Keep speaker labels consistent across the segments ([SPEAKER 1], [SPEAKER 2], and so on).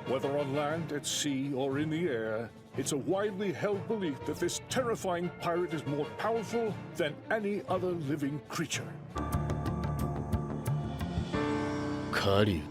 [SPEAKER 1] Whether on land, at sea, or in the air, it's a widely held belief that this terrifying pirate is more powerful than any other living creature.
[SPEAKER 2] 狩人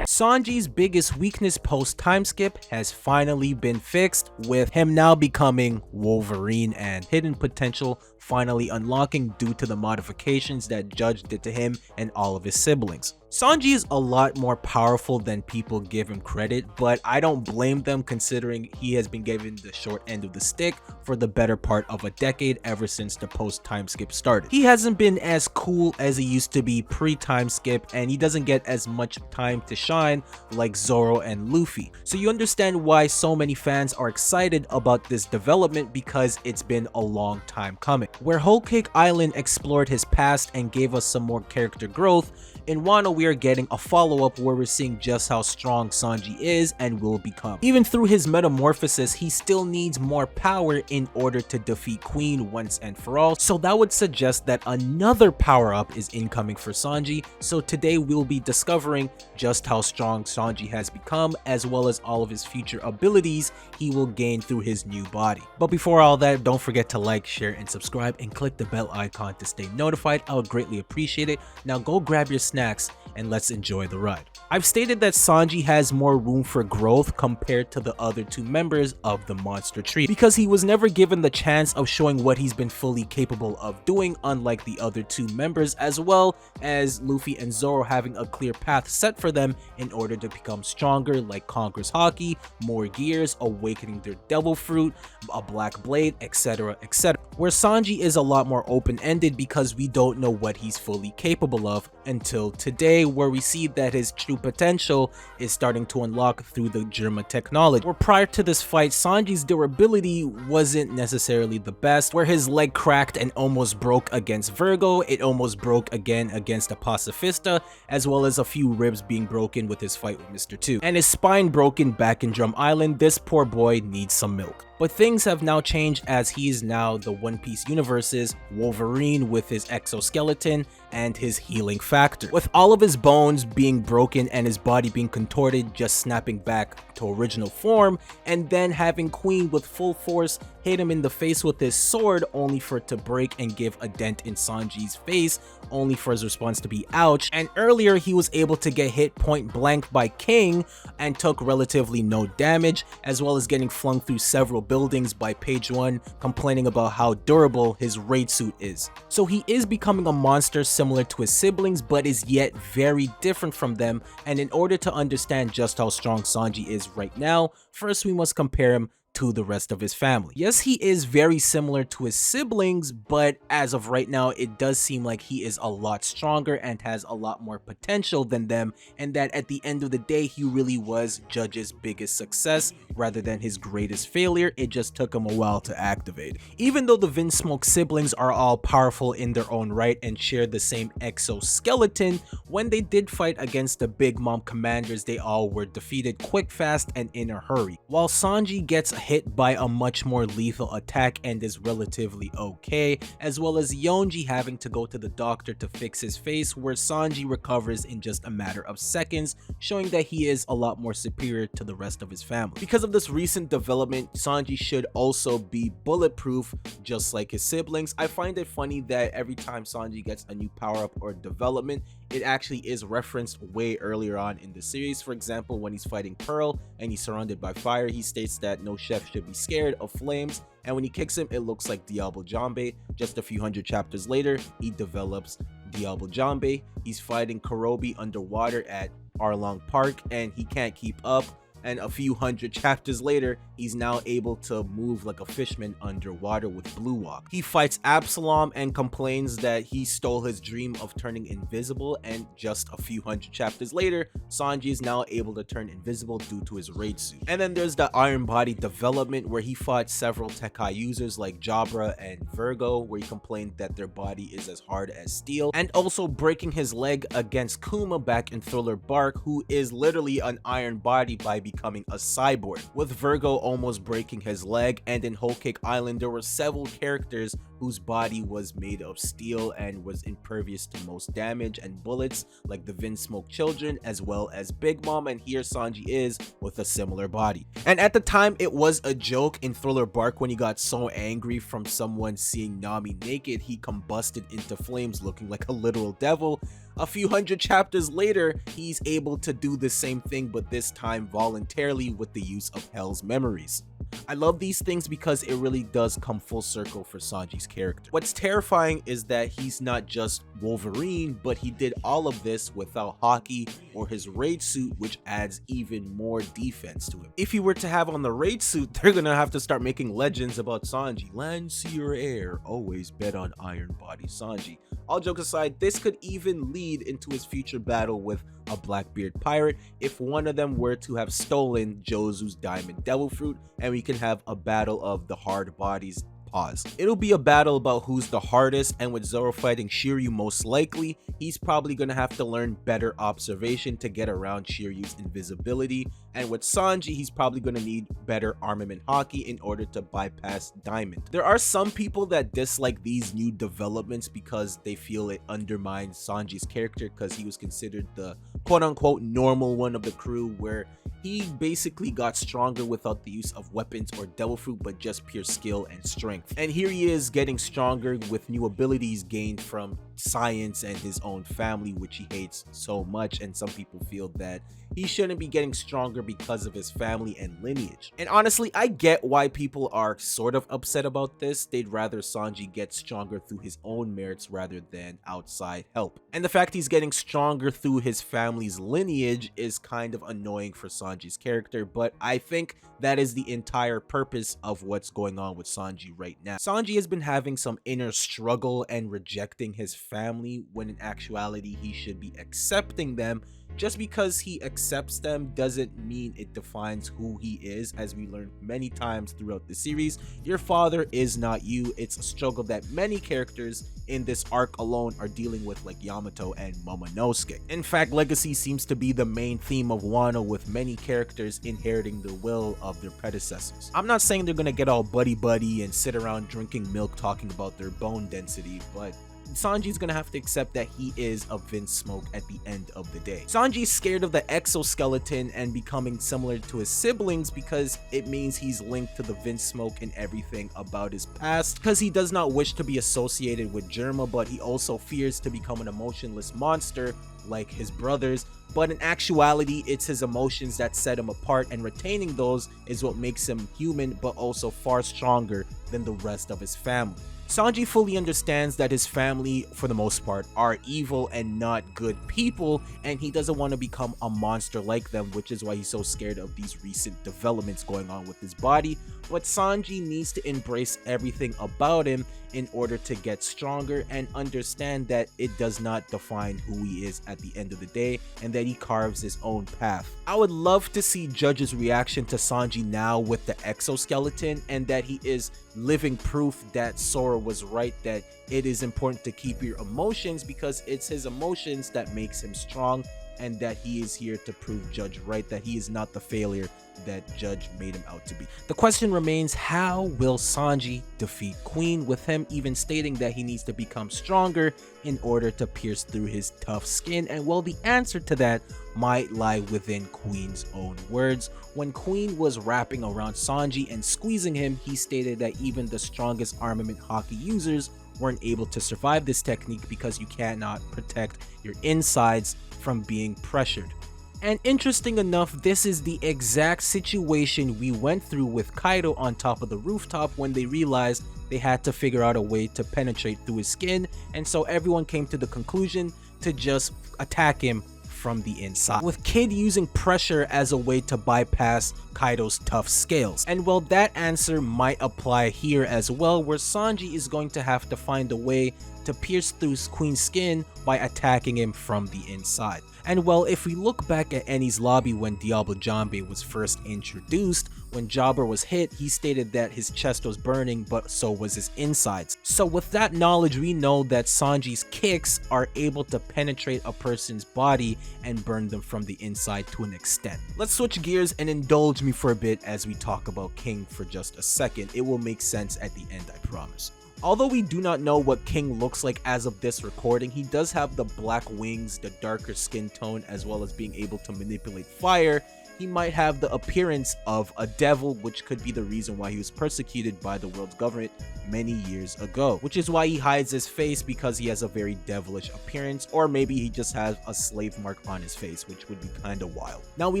[SPEAKER 2] Sanji's biggest weakness post-time skip has finally been fixed, with him now becoming Wolverine and hidden potential finally unlocking due to the modifications that Judge did to him and all of his siblings. Sanji is a lot more powerful than people give him credit, but I don't blame them considering he has been given the short end of the stick for the better part of a decade ever since the post-time skip started. He hasn't been as cool as he used to be pre-time skip, and he doesn't get as much time to shine like Zoro and Luffy. So you understand why so many fans are excited about this development, because it's been a long time coming. Where Whole Cake Island explored his past and gave us some more character growth, in Wano we are getting a follow-up where we're seeing just how strong Sanji is and will become. Even through his metamorphosis, he still needs more power in order to defeat Queen once and for all, so that would suggest that another power-up is incoming for Sanji. So today we'll be discovering just how strong Sanji has become, as well as all of his future abilities he will gain through his new body. But before all that, don't forget to like, share, and subscribe, and click the bell icon to stay notified. I would greatly appreciate it. Now go grab your snacks and let's enjoy the ride. I've stated that Sanji has more room for growth compared to the other two members of the monster tree, because he was never given the chance of showing what he's been fully capable of doing, unlike the other two members, as well as Luffy and Zoro having a clear path set for them in order to become stronger, like Conqueror's Haki, more gears, awakening their devil fruit, a black blade, etc, etc. Where Sanji is a lot more open-ended because we don't know what he's fully capable of until today, where we see that his true potential is starting to unlock through the germa technology. Where prior to this fight, Sanji's durability wasn't necessarily the best, where his leg cracked and almost broke against Virgo, it almost broke again against a pacifista, as well as a few ribs being broken with his fight with Mr. 2, and his spine broken back in Drum Island. This poor boy needs some milk. But things have now changed, as he is now the One Piece universe's Wolverine with his exoskeleton and his healing factor. With all of his bones being broken and his body being contorted, just snapping back to original form, and then having Queen with full force hit him in the face with his sword, only for it to break and give a dent in Sanji's face, only for his response to be ouch. And earlier he was able to get hit point blank by King and took relatively no damage, as well as getting flung through several buildings by Page 1 complaining about how durable his raid suit is. So he is becoming a monster similar to his siblings, but is yet very different from them. And in order to understand just how strong Sanji is right now, first we must compare him to the rest of his family. Yes, he is very similar to his siblings, but as of right now, it does seem like he is a lot stronger and has a lot more potential than them, and that at the end of the day, he really was Judge's biggest success rather than his greatest failure. It just took him a while to activate. Even though the Vinsmoke siblings are all powerful in their own right and share the same exoskeleton, when they did fight against the Big Mom commanders, they all were defeated quick, fast, and in a hurry. While Sanji gets hit by a much more lethal attack and is relatively okay, as well as Yonji having to go to the doctor to fix his face, where Sanji recovers in just a matter of seconds, showing that he is a lot more superior to the rest of his family. Because of this recent development, Sanji should also be bulletproof just like his siblings. I find it funny that every time Sanji gets a new power-up or development, it actually is referenced way earlier on in the series. For example, when he's fighting Pearl and he's surrounded by fire, he states that no chef should be scared of flames, and when he kicks him, it looks like Diablo Jambe. Just a few hundred chapters later, he develops Diablo Jambe. He's fighting Kurobi underwater at Arlong Park and he can't keep up, and a few hundred chapters later, he's now able to move like a fishman underwater with Blue Walk. He fights Absalom and complains that he stole his dream of turning invisible, and just a few hundred chapters later, Sanji is now able to turn invisible due to his raid suit. And then there's the Iron Body development, where he fought several Tekai users like Jabra and Virgo, where he complained that their body is as hard as steel, and also breaking his leg against Kuma back in Thriller Bark, who is literally an iron body by becoming a cyborg, with Virgo almost breaking his leg. And in Whole Cake Island, there were several characters whose body was made of steel and was impervious to most damage and bullets, like the Vinsmoke children, as well as Big Mom, and here Sanji is with a similar body. And at the time, it was a joke in Thriller Bark when he got so angry from someone seeing Nami naked, he combusted into flames looking like a literal devil. A few hundred chapters later, he's able to do the same thing, but this time voluntarily with the use of Hell's memories. I love these things because it really does come full circle for Sanji's character. What's terrifying is that he's not just Wolverine, but he did all of this without Haki or his raid suit, which adds even more defense to him. If he were to have on the raid suit, they're gonna have to start making legends about Sanji. Land, sea, or air, always bet on Iron Body Sanji. All jokes aside, this could even lead into his future battle with a Blackbeard pirate if one of them were to have stolen Jozu's Diamond Devil Fruit, and we can have a battle of the hard bodies. Pause. It'll be a battle about who's the hardest, and with Zoro fighting Shiryu, most likely he's probably gonna have to learn better observation to get around Shiryu's invisibility, and with Sanji he's probably gonna need better armament Haki in order to bypass Diamond. There are some people that dislike these new developments because they feel it undermines Sanji's character, because he was considered the quote-unquote normal one of the crew, where he basically got stronger without the use of weapons or devil fruit, but just pure skill and strength. And here he is getting stronger with new abilities gained from science and his own family, which he hates so much, and some people feel that he shouldn't be getting stronger because of his family and lineage. And honestly, I get why people are sort of upset about this. They'd rather Sanji get stronger through his own merits rather than outside help. And the fact he's getting stronger through his family's lineage is kind of annoying for Sanji's character, but I think that is the entire purpose of what's going on with Sanji right now. Sanji has been having some inner struggle and rejecting his family, when in actuality he should be accepting them. Just because he accepts them doesn't mean it defines who he is, as we learned many times throughout the series. Your father is not you. It's a struggle that many characters in this arc alone are dealing with, like Yamato and Momonosuke. In fact, Legacy seems to be the main theme of Wano, with many characters inheriting the will of their predecessors. I'm not saying they're gonna get all buddy-buddy and sit around drinking milk talking about their bone density, but Sanji's gonna have to accept that he is a Vinsmoke at the end of the day. Sanji's scared of the exoskeleton and becoming similar to his siblings because it means he's linked to the Vinsmoke and everything about his past, because he does not wish to be associated with Germa, but he also fears to become an emotionless monster like his brothers. But in actuality, it's his emotions that set him apart, and retaining those is what makes him human, but also far stronger than the rest of his family. Sanji fully understands that his family, for the most part, are evil and not good people, and he doesn't want to become a monster like them, which is why he's so scared of these recent developments going on with his body. But Sanji needs to embrace everything about him in order to get stronger and understand that it does not define who he is at the end of the day, and that he carves his own path. I would love to see Judge's reaction to Sanji now with the exoskeleton, and that he is living proof that Sora was right, that it is important to keep your emotions because it's his emotions that makes him strong, and that he is here to prove Judge right, that he is not the failure that Judge made him out to be. The question remains, how will Sanji defeat Queen, with him even stating that he needs to become stronger in order to pierce through his tough skin? And well, the answer to that might lie within Queen's own words. When Queen was wrapping around Sanji and squeezing him, he stated that even the strongest armament Haki users weren't able to survive this technique because you cannot protect your insides from being pressured. And interesting enough, this is the exact situation we went through with Kaido on top of the rooftop when they realized they had to figure out a way to penetrate through his skin, and so everyone came to the conclusion to just attack him from the inside, with Kid using pressure as a way to bypass Kaido's tough scales. And well, that answer might apply here as well, where Sanji is going to have to find a way to pierce through Queen's skin by attacking him from the inside. And well, if we look back at Enies lobby when Diablo Jambe was first introduced, when Jobber was hit, he stated that his chest was burning, but so was his insides. So with that knowledge, we know that Sanji's kicks are able to penetrate a person's body and burn them from the inside to an extent. Let's switch gears and indulge me for a bit as we talk about King for just a second. It will make sense at the end, I promise. Although we do not know what King looks like as of this recording, he does have the black wings, the darker skin tone, as well as being able to manipulate fire. He might have the appearance of a devil, which could be the reason why he was persecuted by the world's government many years ago, which is why he hides his face, because he has a very devilish appearance, or maybe he just has a slave mark on his face, which would be kind of wild. Now we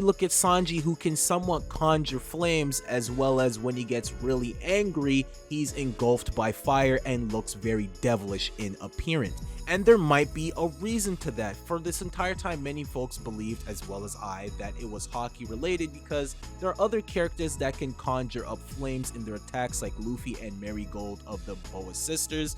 [SPEAKER 2] look at Sanji, who can somewhat conjure flames, as well as when he gets really angry, he's engulfed by fire and looks very devilish in appearance. And there might be a reason to that. For this entire time, many folks believed, as well as I, that it was hockey related, because there are other characters that can conjure up flames in their attacks, like Luffy and Marigold of the Boa sisters.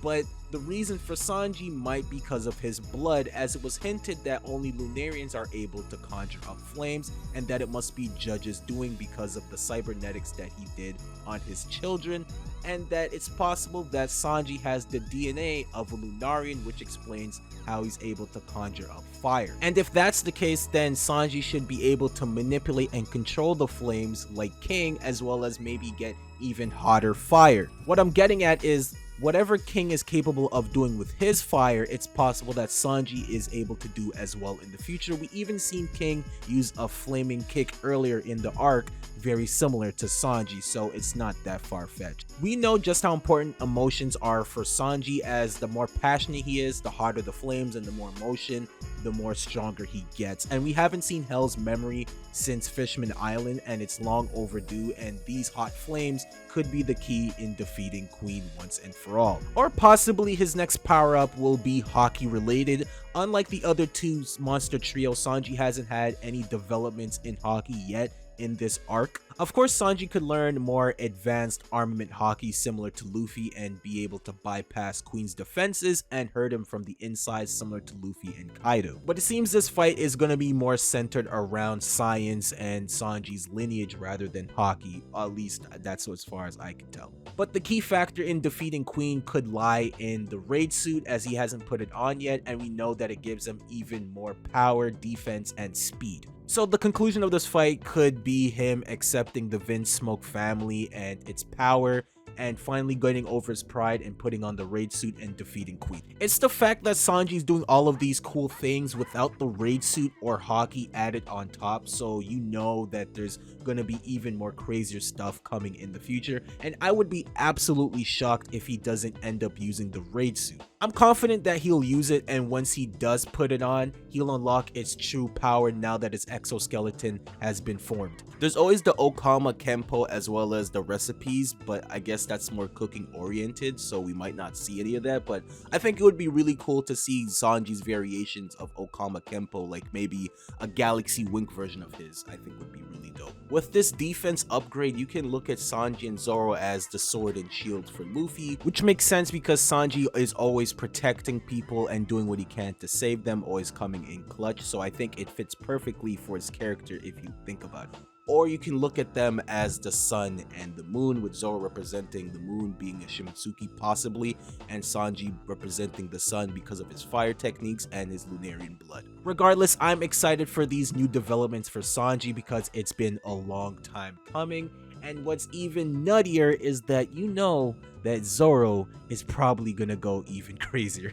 [SPEAKER 2] But the reason for Sanji might be because of his blood, as it was hinted that only Lunarians are able to conjure up flames, and that it must be Judge's doing because of the cybernetics that he did on his children, and that it's possible that Sanji has the DNA of a Lunarian, which explains how he's able to conjure up fire. And if that's the case, then Sanji should be able to manipulate and control the flames like King, as well as maybe get even hotter fire. What I'm getting at is, whatever King is capable of doing with his fire, it's possible that Sanji is able to do as well in the future. We even seen King use a flaming kick earlier in the arc, very similar to Sanji, so it's not that far-fetched. We know just how important emotions are for Sanji, as the more passionate he is, the hotter the flames, and the more emotion, the more stronger he gets. And we haven't seen Hell's Memory since Fishman Island, and it's long overdue, and these hot flames could be the key in defeating Queen once and for all. Or possibly his next power-up will be hockey related. Unlike the other two monster trio, Sanji hasn't had any developments in hockey yet in this arc. Of course, Sanji could learn more advanced armament hockey similar to Luffy and be able to bypass Queen's defenses and hurt him from the inside similar to Luffy and Kaido. But it seems this fight is going to be more centered around science and Sanji's lineage rather than hockey, at least that's as far as I can tell. But the key factor in defeating Queen could lie in the raid suit, as he hasn't put it on yet, and we know that it gives him even more power, defense, and speed. So the conclusion of this fight could be him accepting the Vince Smoke family and its power, and finally getting over his pride and putting on the raid suit and defeating Queen. It's the fact that Sanji's doing all of these cool things without the raid suit or hockey added on top, so you know that there's gonna be even more crazier stuff coming in the future, and I would be absolutely shocked if he doesn't end up using the raid suit. I'm confident that he'll use it, and once he does put it on, he'll unlock its true power now that his exoskeleton has been formed. There's always the Okama Kenpo as well as the recipes, but I guess that's more cooking oriented, so we might not see any of that. But I think it would be really cool to see Sanji's variations of Okama Kenpo, like maybe a Galaxy Wink version of his. I think would be really dope. With this defense upgrade, you can look at Sanji and Zoro as the sword and shield for Luffy, which makes sense because Sanji is always protecting people and doing what he can to save them, always coming in clutch, so I think it fits perfectly for his character if you think about it. Or you can look at them as the sun and the moon, with Zoro representing the moon being a Shimotsuki possibly, and Sanji representing the sun because of his fire techniques and his Lunarian blood. Regardless, I'm excited for these new developments for Sanji because it's been a long time coming, and what's even nuttier is that you know that Zoro is probably gonna go even crazier.